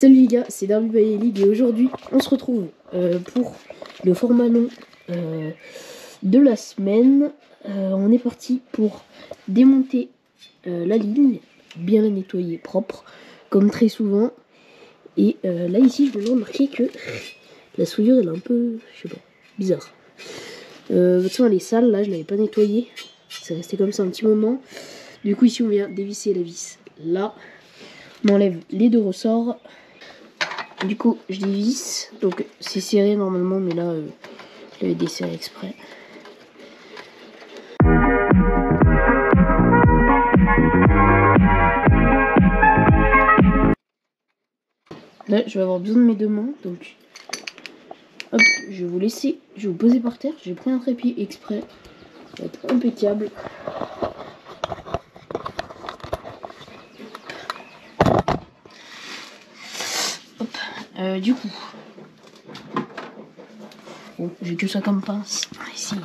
Salut les gars, c'est Derby by League et aujourd'hui on se retrouve pour le format long de la semaine. On est parti pour démonter la ligne, bien la nettoyer propre, comme très souvent. Et là ici je viens de remarquer que la souillure elle est un peu, je sais pas, bizarre. De toute façon elle est sale, là je l'avais pas nettoyée, c'est resté comme ça un petit moment. Du coup ici on vient dévisser la vis là, on enlève les deux ressorts. Du coup, je dévisse, donc c'est serré normalement, mais là, je l'avais desserré exprès. Là, je vais avoir besoin de mes deux mains, donc hop, je vais vous laisser, je vais vous poser par terre. J'ai pris un trépied exprès, ça va être impeccable. Hop, du coup, bon, j'ai que ça comme pince. Ici.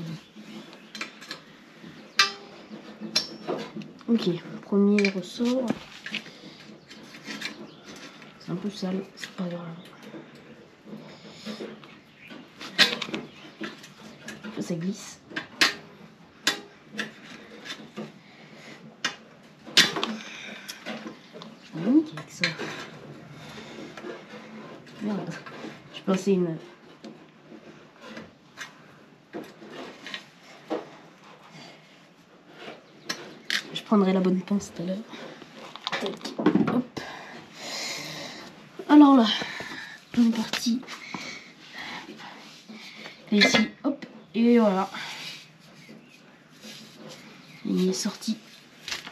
Ok, premier ressort. C'est un peu sale, c'est pas grave. Ça glisse. Je vais niquer avec ça. Merde, je pensais une... Je prendrai la bonne pince tout à l'heure. Hop. Alors là, on est parti. Et ici, hop, et voilà. Il est sorti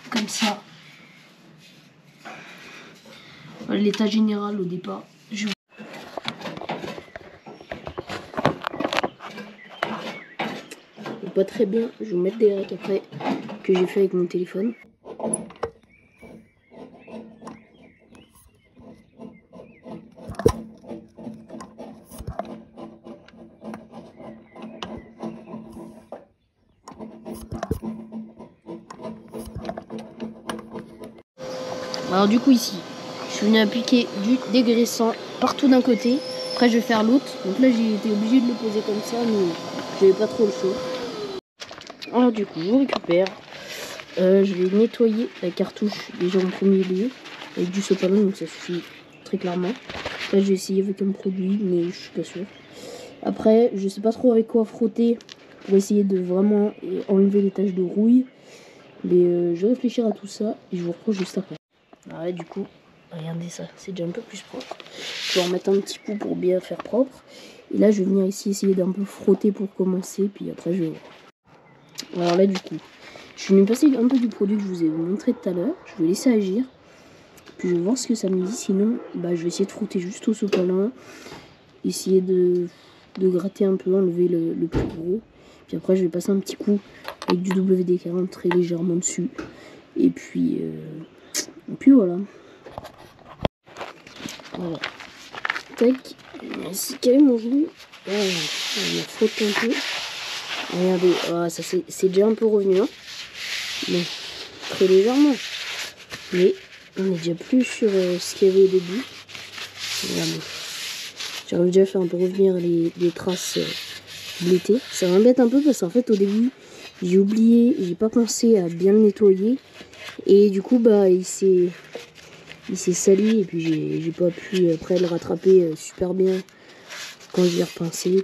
comme ça. Voilà l'état général au départ. Pas très bien, je vais vous mettre des règles après que j'ai fait avec mon téléphone. Alors du coup ici, je suis venu appliquer du dégraissant partout d'un côté. Après je vais faire l'autre. Donc là j'ai été obligé de le poser comme ça, mais j'avais pas trop le choix. Alors du coup je récupère. Je vais nettoyer la cartouche déjà en premier lieu avec du sopalin, donc ça suffit très clairement. Là je vais essayer avec un produit, mais je suis pas sûre. Après je sais pas trop avec quoi frotter pour essayer de vraiment enlever les taches de rouille. Mais je vais réfléchir à tout ça et je vous reprends juste après. Ah ouais, du coup, regardez ça, c'est déjà un peu plus propre. Je vais en mettre un petit coup pour bien faire propre. Et là, je vais venir ici essayer d'un peu frotter pour commencer, puis après, je vais voir. Alors là, du coup, je suis venu passer un peu du produit que je vous ai montré tout à l'heure. Je vais laisser agir, puis je vais voir ce que ça me dit. Sinon, bah, je vais essayer de frotter juste au sopalin, essayer de gratter un peu, enlever le plus gros. Puis après, je vais passer un petit coup avec du WD-40 très légèrement dessus. Et puis voilà. Voilà. Tac. C'est quand même mon genou. Voilà. On va frotter un peu. Regardez. Ah, ça c'est déjà un peu revenu. Hein. Bon. Très légèrement. Mais on est déjà plus sur ce qu'il y avait au début. Regardez. J'arrive déjà à faire un peu revenir les traces de l'été. Ça m'embête un peu parce qu'en fait au début j'ai oublié, j'ai pas pensé à bien le nettoyer. Et du coup bah il s'est sali et puis j'ai pas pu après le rattraper super bien quand je l'ai repincé.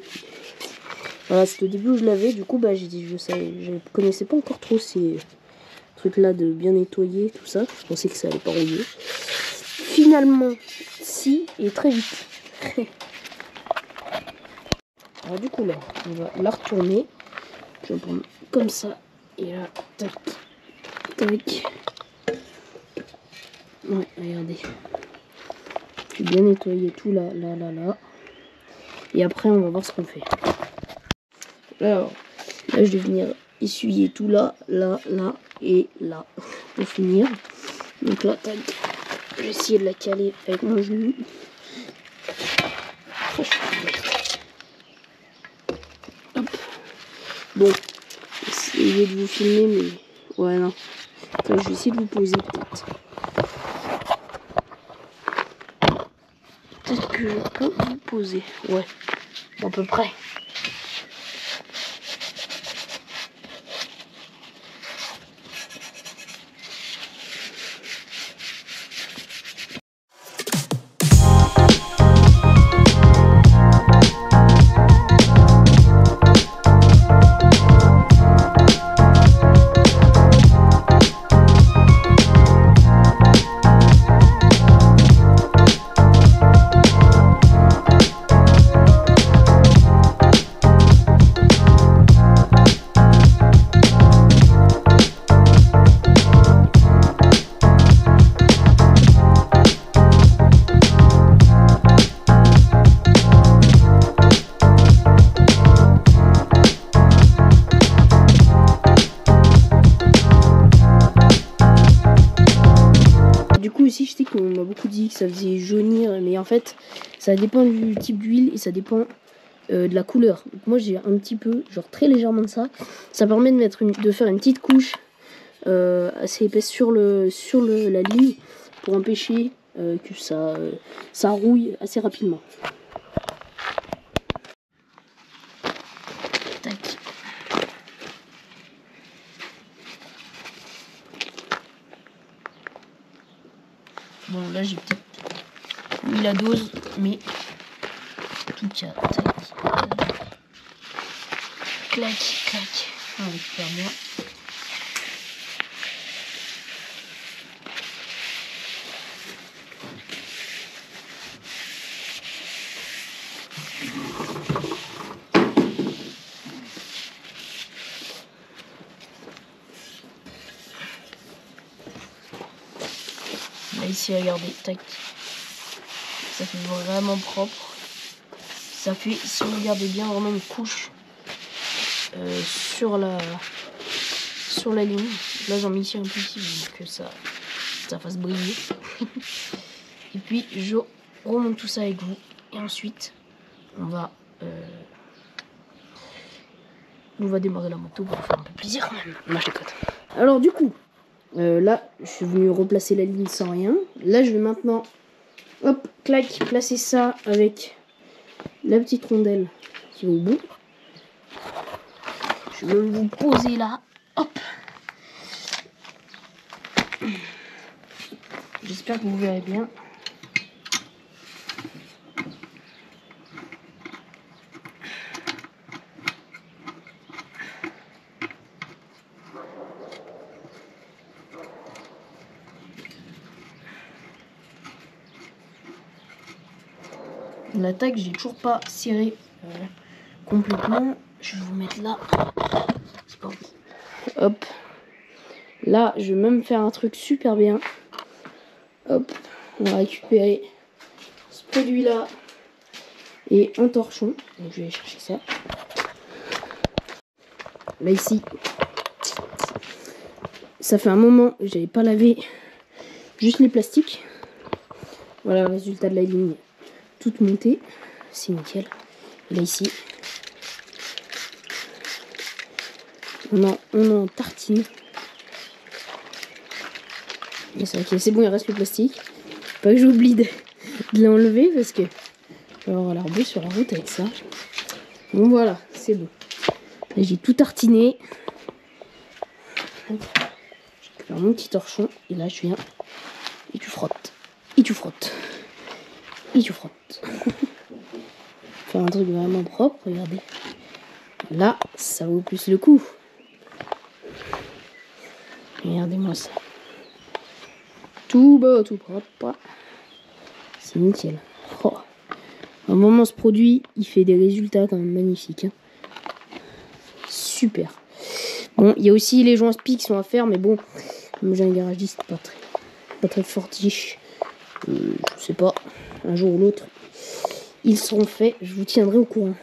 Voilà, c'est au début où je l'avais, du coup bah je connaissais pas encore trop ces trucs là de bien nettoyer tout ça. Je pensais que ça allait pas rouiller. Finalement, si, et très vite. Alors du coup là, on va la retourner. Je vais prendre comme ça et là, tac, tac. Ouais, regardez. J'ai bien nettoyé tout là. Et après, on va voir ce qu'on fait. Alors, là, je vais venir essuyer tout là et là pour finir. Donc là, tac. Je vais essayer de la caler avec mon genou. Hop. Bon, essayez de vous filmer, mais ouais, non. Attends, je vais essayer de vous poser peut-être. Peut-être que je peux vous poser. Ouais, à peu près. Du coup ici je sais qu'on m'a beaucoup dit que ça faisait jaunir, mais en fait ça dépend du type d'huile et ça dépend de la couleur. Donc moi j'ai un petit peu, genre très légèrement de ça. Ça permet de faire une petite couche assez épaisse sur la ligne pour empêcher que ça rouille assez rapidement. Tac. Bon là j'ai peut-être mis la dose, mais en tout cas, tac. Clac, clac. On récupère bien. Là ici regardez, tac, ça fait vraiment propre. Ça fait, si vous regardez bien, vraiment une couche sur la ligne. Là j'en mets ici un peu ici pour que ça fasse briller. Et puis je remonte tout ça avec vous et ensuite on va démarrer la moto pour faire un peu plaisir quand même. Moi je déconne. Alors du coup, là je suis venu replacer la ligne sans rien. Là je vais maintenant, hop, clac, placer ça avec la petite rondelle qui va au bout. Je vais vous poser là, hop. J'espère que vous verrez bien. L'attaque, j'ai toujours pas serré complètement. Je vais vous mettre là. Hop. Là, je vais même faire un truc super bien. Hop. On va récupérer ce produit-là et un torchon. Donc, je vais aller chercher ça. Là, ici, ça fait un moment que j'avais pas lavé juste les plastiques. Voilà le résultat de la ligne toute montée. C'est nickel. Là, ici, on en tartine. C'est bon, il reste le plastique. Pas que j'oublie de l'enlever parce que je vais avoir l'arbre sur la route avec ça. Bon voilà, c'est bon. Là j'ai tout tartiné. Je récupère mon petit torchon et là je viens et tu frottes. Et tu frottes. Et tu frottes. Faire un truc vraiment propre, regardez. Là, ça vaut plus le coup. Regardez-moi ça. Tout beau, tout propre. C'est nickel. Oh. À un moment, ce produit, il fait des résultats quand même magnifiques. Hein. Super. Bon, il y a aussi les joints spi qui sont à faire, mais bon, comme j'ai un garagiste pas très fortiche. Je sais pas, un jour ou l'autre, ils seront faits. Je vous tiendrai au courant.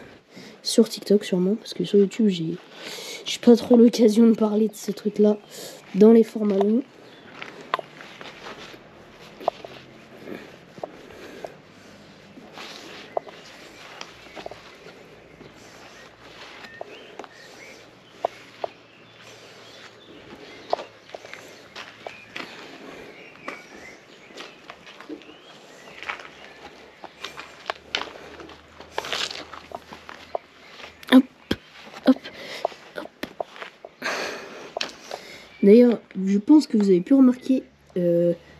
Sur TikTok sûrement, parce que sur YouTube, j'ai pas trop l'occasion de parler de ces trucs-là dans les formats longs. D'ailleurs, je pense que vous avez pu remarquer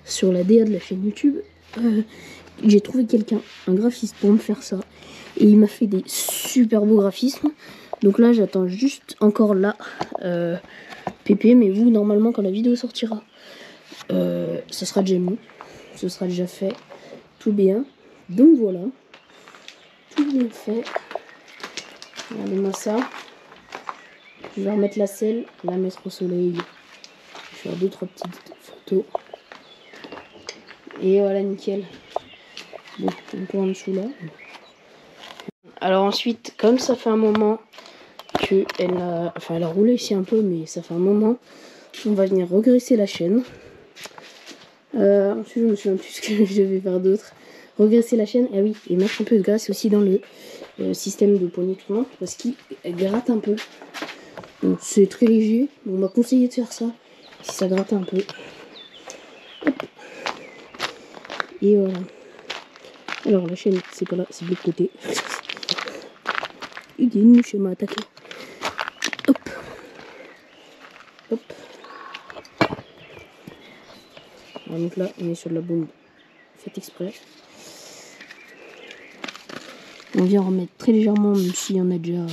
sur la DA de la chaîne YouTube, j'ai trouvé quelqu'un, un graphiste pour me faire ça. Et il m'a fait des super beaux graphismes. Donc là, j'attends juste encore là PP. Mais vous, normalement, quand la vidéo sortira, ça sera déjà mis. Ce sera déjà fait. Tout bien. Donc voilà. Tout bien fait. Regardez-moi ça. Je vais remettre la selle, la mettre au soleil. Je vais faire 2-3 petites photos. Et voilà, nickel. Bon, un peu en dessous là. Alors ensuite, comme ça fait un moment que elle a roulé ici un peu, mais ça fait un moment, on va venir regraisser la chaîne. Ensuite, je me souviens plus ce que je devais faire d'autre. Regraisser la chaîne, ah oui, et mettre un peu de graisse aussi dans le système de poignée tournante parce qu'il gratte un peu. Donc c'est très léger. On m'a conseillé de faire ça si ça gratte un peu. Hop. Et voilà. Alors la chaîne, c'est pas là, c'est de l'autre côté. Il y a une mouche, elle m'a attaqué. Hop. Hop. Alors, donc là, on est sur de la bombe faite exprès. On vient remettre très légèrement, même s'il y en a déjà.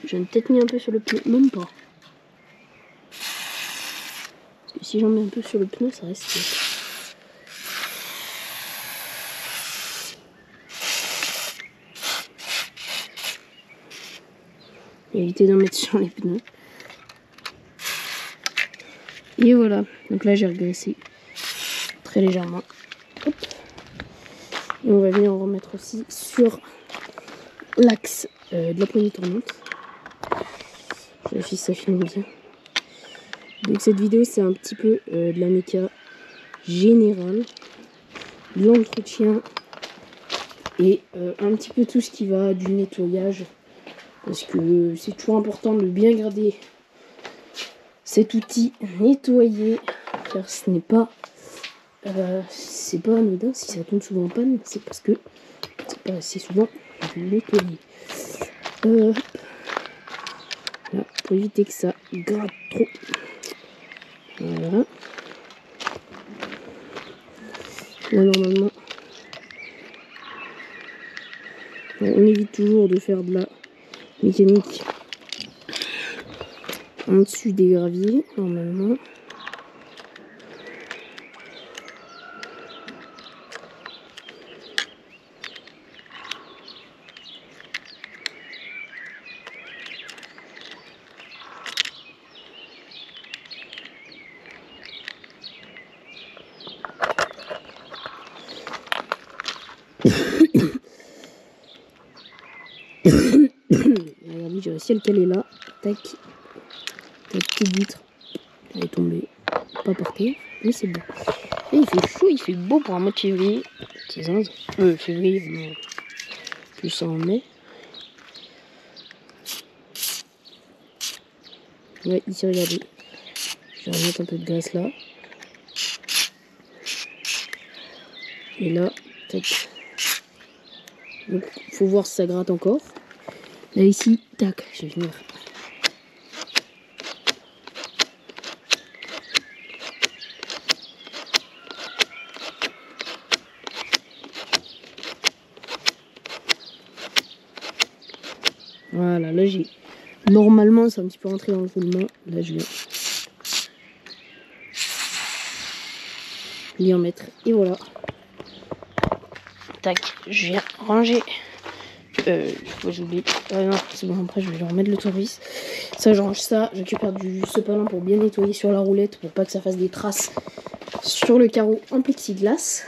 J'ai peut-être mis un peu sur le pneu, même pas. Parce que si j'en mets un peu sur le pneu, ça reste. Éviter d'en mettre sur les pneus. Et voilà. Donc là, j'ai regraissé très légèrement. Hop. Et on va venir en remettre aussi sur l'axe de la poignée tournante. Je vérifie si ça filme bien. Donc cette vidéo, c'est un petit peu de la méca générale, de l'entretien et un petit peu tout ce qui va du nettoyage. Parce que c'est toujours important de bien garder cet outil nettoyé, car ce n'est pas anodin. Si ça tombe souvent en panne, c'est parce que c'est pas assez souvent nettoyé. Là, pour éviter que ça gratte trop. Voilà. Là, normalement, on évite toujours de faire de la mécanique en dessus des graviers, normalement. Regardez, j'ai réussi à le caler là. Tac. La petite vitre. Elle est tombée. Pas par terre. Mais c'est bon. Et il fait chaud, il fait beau pour un mois de février. C'est zinze. Février, non. Plus ça en mai. Ouais, ici, regardez. Je vais remettre un peu de graisse là. Et là, tac. Donc, faut voir si ça gratte encore. Là, ici, tac, je vais venir. Voilà, là, j'ai. Normalement, c'est un petit peu rentré dans le roulement. Là, je vais l'y en mettre. Et voilà. Tac, je viens ranger. J'oublie. Non, c'est bon, après je vais leur remettre le tournevis. Ça, je range ça. Je récupère du sopalin pour bien nettoyer sur la roulette pour pas que ça fasse des traces sur le carreau en plexiglas.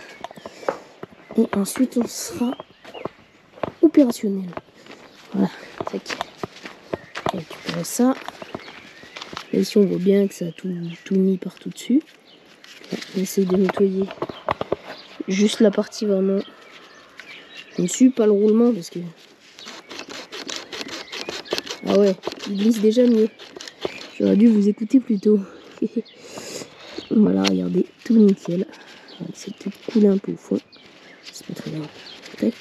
Et ensuite, on sera opérationnel. Voilà, tac. Je récupère ça. Là, ici, on voit bien que ça a tout mis partout dessus. On essaye de nettoyer juste la partie vraiment dessus, pas le roulement parce que. Ah ouais, il glisse déjà mieux. J'aurais dû vous écouter plus tôt. Voilà, regardez, tout nickel. C'est peut-être coulé un peu au fond. C'est pas très grave. Tac.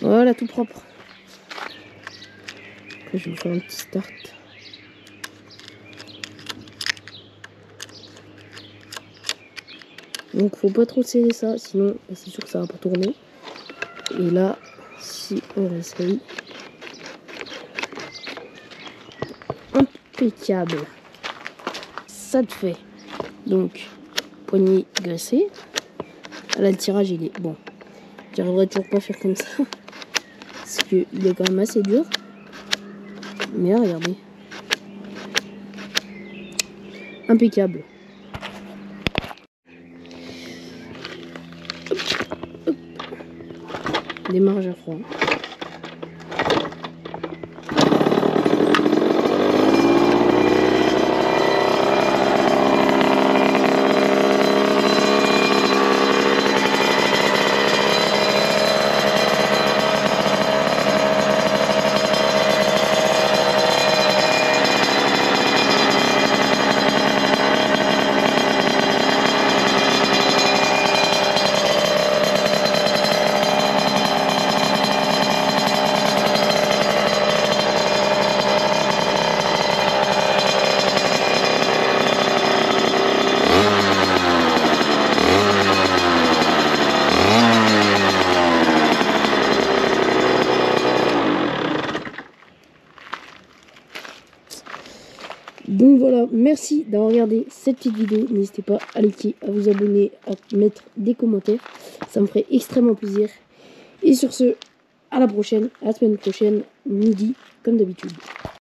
Voilà, tout propre. Après, je vais vous faire un petit start. Donc, faut pas trop serrer ça, sinon c'est sûr que ça va pas tourner. Et là, si on réessaye, impeccable. Ça te fait donc poignée graissée. Là, le tirage il est bon. J'arriverai toujours pas à faire comme ça parce que il est quand même assez dur. Mais regardez, impeccable. Hop, hop. Démarrage à froid. Donc voilà, merci d'avoir regardé cette petite vidéo. N'hésitez pas à liker, à vous abonner, à mettre des commentaires. Ça me ferait extrêmement plaisir. Et sur ce, à la prochaine, à la semaine prochaine, midi, comme d'habitude.